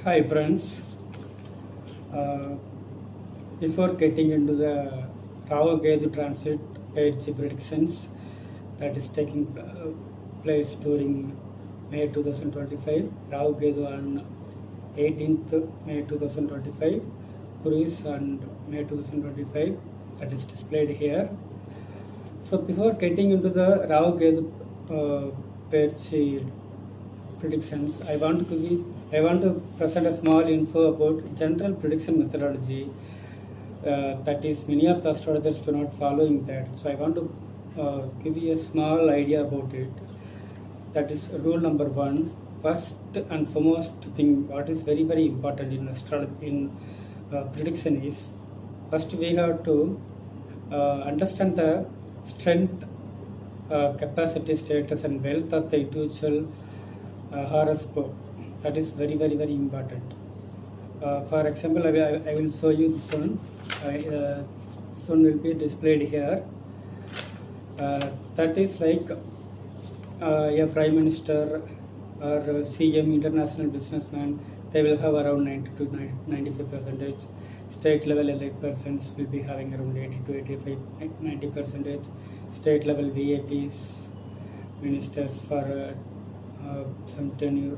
Hi friends, uh, before getting into the Rahu Ketu transit page predictions that is taking place during May 2025, Rahu Ketu on 18th May 2025, Cruise on May 2025, that is displayed here. So before getting into the Rahu Ketu page predictions, I want to present a small info about general prediction methodology. That is, many of the astrologers do not following that. So I want to give you a small idea about it. That is rule number one. First and foremost thing, what is very very important in astrology prediction is, first we have to understand the strength, capacity, status, and wealth of the individual horoscope. That is very very very important. For example, I will show you this one. Soon will be displayed here. That is like a prime minister or CM, international businessman. They will have around 90 to 95%. State level elite persons will be having around 80 to 85, 90%. State level VIPs, ministers for some tenure,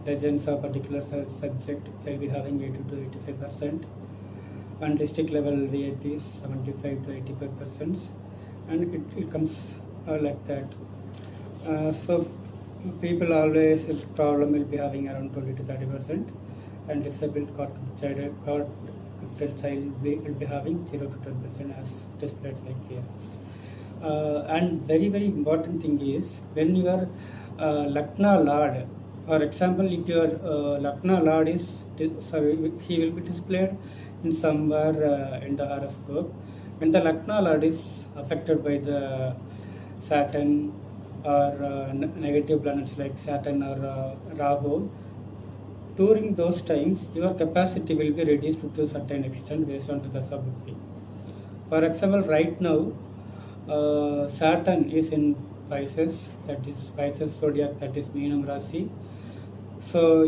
legends of particular subject, they'll be having 80 to 85%, and district level VIPs 75 to 85%, and it comes like that. So people always, the problem will be having around 20 to 30%, and disabled child will be having 0 to 10% as displayed like here. And very very important thing is, when your Lakna Lord, for example, if your Lakna Lord is, he will be displayed in somewhere in the horoscope. When the Lakna Lord is affected by the Saturn or negative planets like Saturn or Rahu, during those times your capacity will be reduced to a certain extent based on the Dasa bukthi. For example, right now Saturn is in Pisces, that is Pisces zodiac, that is Meenam Rasi. So,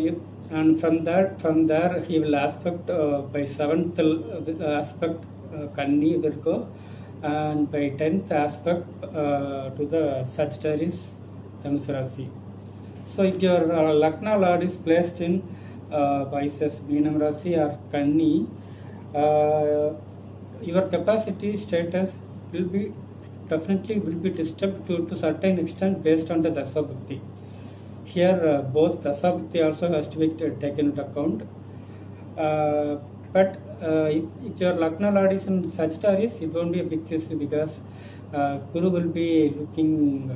and from there he will aspect by 7th aspect Kanni, Virgo, and by 10th aspect to the Sagittarius, Dhanus Rasi. So if your Lakna Lord is placed in Pisces, Meenam Rasi or Kanni, your capacity status will be disturbed to certain extent based on the Dasa bukthi. Here both Dasa bukthi also has to be taken into account. But if your Lakna Lord is in Sagittarius, it won't be a big issue because Guru will be looking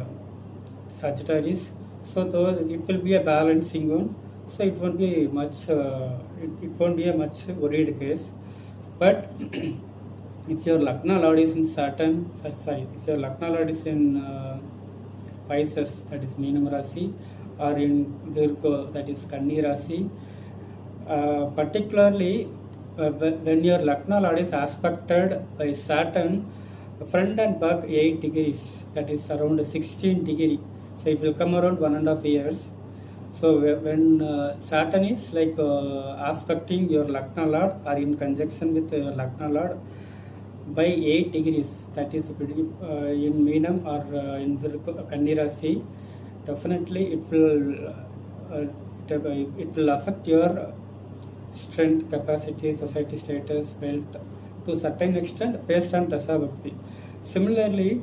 Sagittarius. So though it will be a balancing one, so it won't be much. It won't be a much worried case. But if your Lakna Lord is in Saturn, if your Lakna Lord is in Pisces, that is Meenam Rasi, or in Virgo, that is Kanni Rasi, particularly when your Lakna Lord is aspected by Saturn, front and back 8 degrees, that is around 16 degree. So it will come around 1.5 years. So when Saturn is like aspecting your Lakna Lord or in conjunction with your Lakna Lord by 8 degrees, that is in Meenam or in Kanni Rasi, definitely it will affect your strength, capacity, society status, wealth to a certain extent based on Dasa bukthi. Similarly,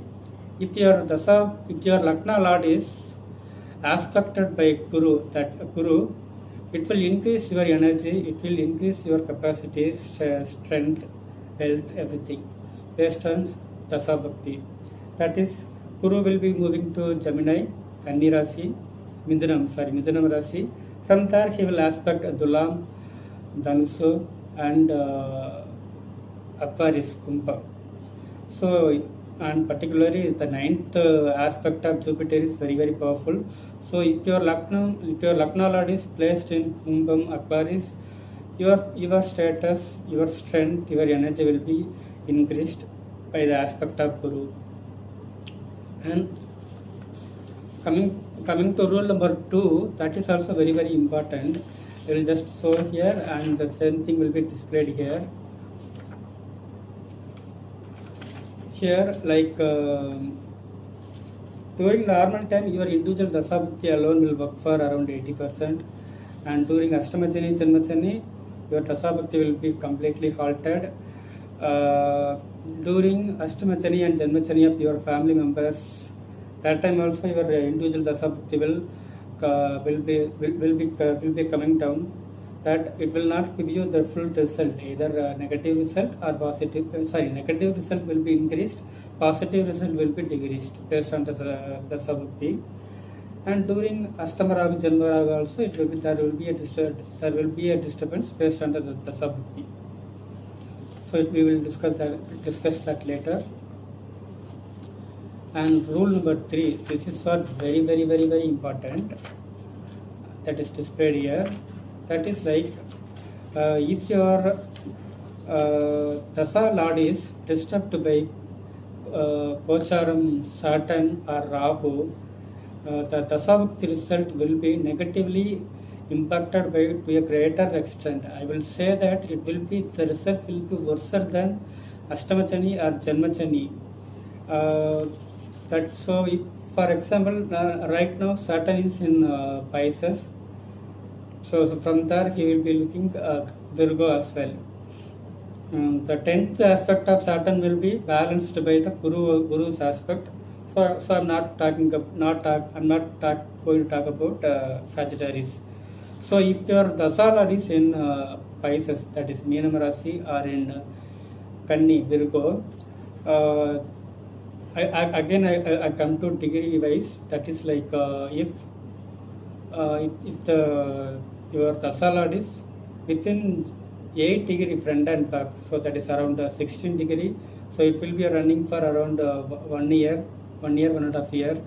if your Lakna Lord is aspected by Guru, it will increase your energy, it will increase your capacity, strength, health, everything based on Dasa bukthi. That is, Guru will be moving to Gemini, Kanni Rasi, Midunam Rasi. From there he will aspect Dhulam, Dhanusu, and Aquarius, Kumbha. So, and particularly the 9th aspect of Jupiter is very very powerful. So if your Lakna Lord is placed in Kumbham, Aquarius, your status, your strength, your energy will be increased by the aspect of Guru. And coming Coming to rule number 2, that is also very very important. I will just show here, and the same thing will be displayed here. Here, like during normal time, your individual Dasa bukthi alone will work for around 80%, and during Astamachani, Janmachani, your Dasa bukthi will be completely halted. During Astamachani and Janmachani of your family members, that time also your individual Dasa bukthi will be coming down. That it will not give you the full result, either negative result or positive. Negative result will be increased, positive result will be decreased based on the bukthi. And during Astama Rahu, Janma Rahu also, there will be a disturbance based on the Dasa bukthi. So we will discuss that later. And rule number 3, this is what very very very very important, that is displayed here. That is like if your Dasa Lord is disturbed by Gocharam, Saturn or Rahu, the Dasa bukthi result will be negatively impacted to a greater extent. I will say that the result will be worse than Astamachani or Janmachani. So if, for example, right now Saturn is in Pisces, so from there he will be looking Virgo as well. The 10th aspect of Saturn will be balanced by the Guru's aspect. So I'm not going to talk about Sagittarius. So if your Dasa Lord is in Pisces, that is Meenam Rasi, or in Kanni, Virgo, I come to degree wise. That is like if your Dasa Lord is within 8 degree front and back, so that is around 16 degree. So it will be running for around 1 year, 1.5 years.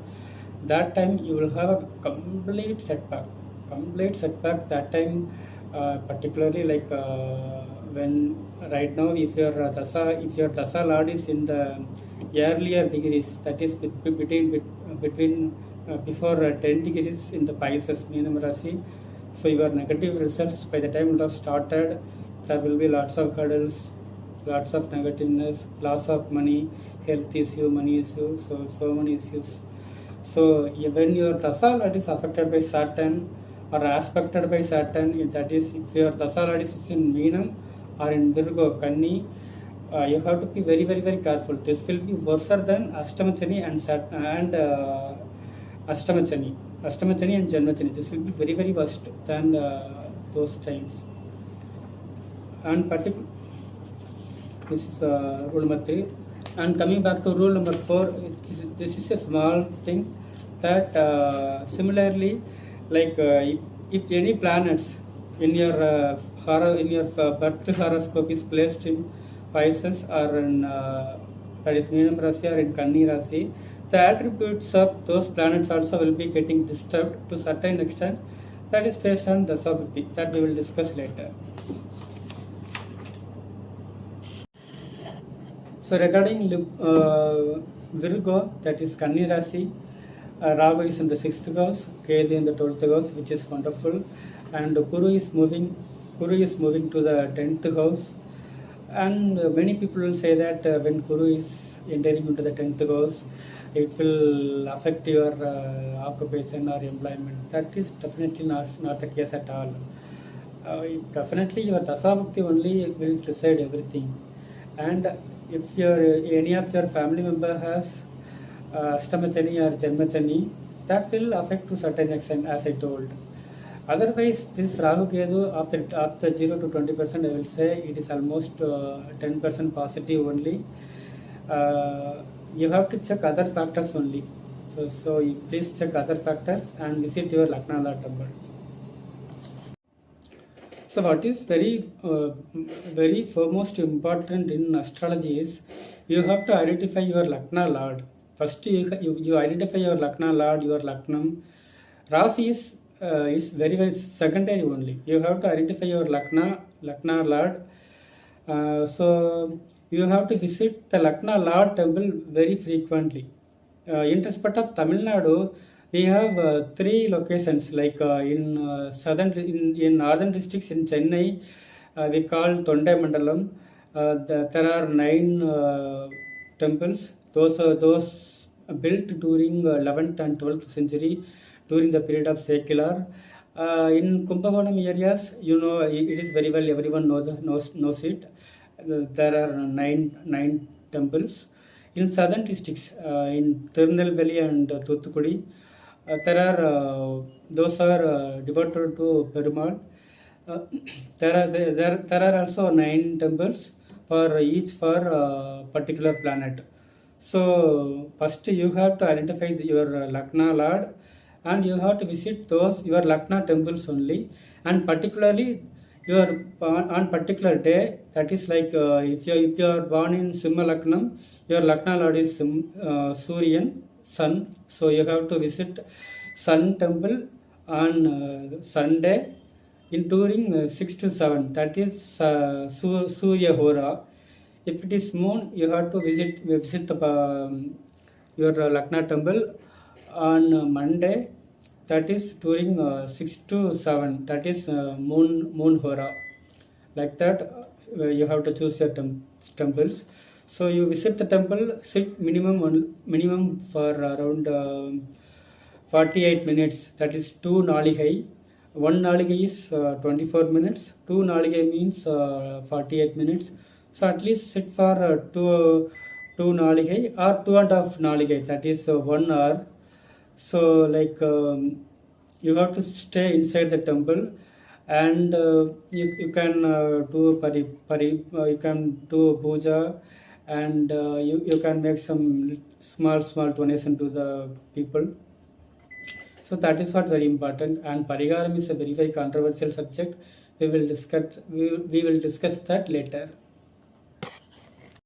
That time you will have a complete setback. That time, particularly like when right now, if your Dasa Lord is in the earlier degrees, that is between before 10 degrees in the Pisces, Meenam Rasi, so your negative results by the time it has started, there will be lots of hurdles, lots of negativeness, loss of money, health issue, money issue, so many issues. So when your Dasa Lord is affected by Saturn or aspected by Saturn, that is if your Dasa Lord is in Meenam or in Virgo, Kanni, you have to be very very very careful. This will be worse than Astamachani and Astamachani and Janmachani. This will be very very worst than those times. And this is rule number 3. And coming back to rule number 4, this is a small thing that similarly, like if any planets in your birth horoscope is placed in Pisces or in that is Meenam Rasi or in Kanni Rasi, the attributes of those planets also will be getting disturbed to certain extent. That is based on Dasa bukthi, that we will discuss later. So regarding Virgo, that is Kanni Rasi, Rahu is in the 6th house, Ketu in the 12th house, which is wonderful, and Guru is moving to the 10th house. And many people will say that when Guru is entering into the 10th house, it will affect your occupation or employment. That is definitely not the case at all. Definitely your Dasa bukthi only will decide everything. And if any of your family member has Astamachani or Janmachani, that will affect to certain extent, as I told. Otherwise, this Rahu Ketu after 0 to 20%, I will say it is almost 10% positive only. You have to check other factors only. So you please check other factors and visit your Lagna Lord temple. So what is very foremost important in astrology is you have to identify your Lagna Lord. First you identify your Lagna Lord, your Lagnam. Rasi is very very secondary only. You have to identify your Lagna Lord. So you have to visit the Lagna Lord temple very frequently. In respect of Tamil Nadu, We have three locations, like in northern districts in Chennai, we call Tondai Mandalam. There are nine temples. Those built during 11th and 12th century, during the period of secular. In Kumbakonam areas, it is very well, everyone knows it. There are nine temples. In southern districts, in Tirunelveli and Thuthukudi, those are devoted to Perumal. Uh, there are also nine temples for each for particular planet. So first you have to identify your Lakna Lord, and you have to visit those your Lakna temples only, and particularly your on particular day. That is like if you are born in Simha Laknam, your Lakna Lord is Suryan, Sun. So you have to visit Sun temple on Sunday in during 6 to 7. That is Surya Hora. If it is moon, you have to visit your Lakna temple on Monday. That is during 6 to 7. That is moon Hora. Like that, you have to choose your temples. So you visit the temple, sit minimum for around 48 minutes. That is 2 naligai. 1 naligai is 24 minutes. 2 naligai means 48 minutes. So at least sit for 2 naligai or 2.5 naligai. That is 1 hour. So like you have to stay inside the temple, and you can do you can do puja, and you can make some small donation to the people. So that is what very important. And pariharam is a very controversial subject. We will discuss that later.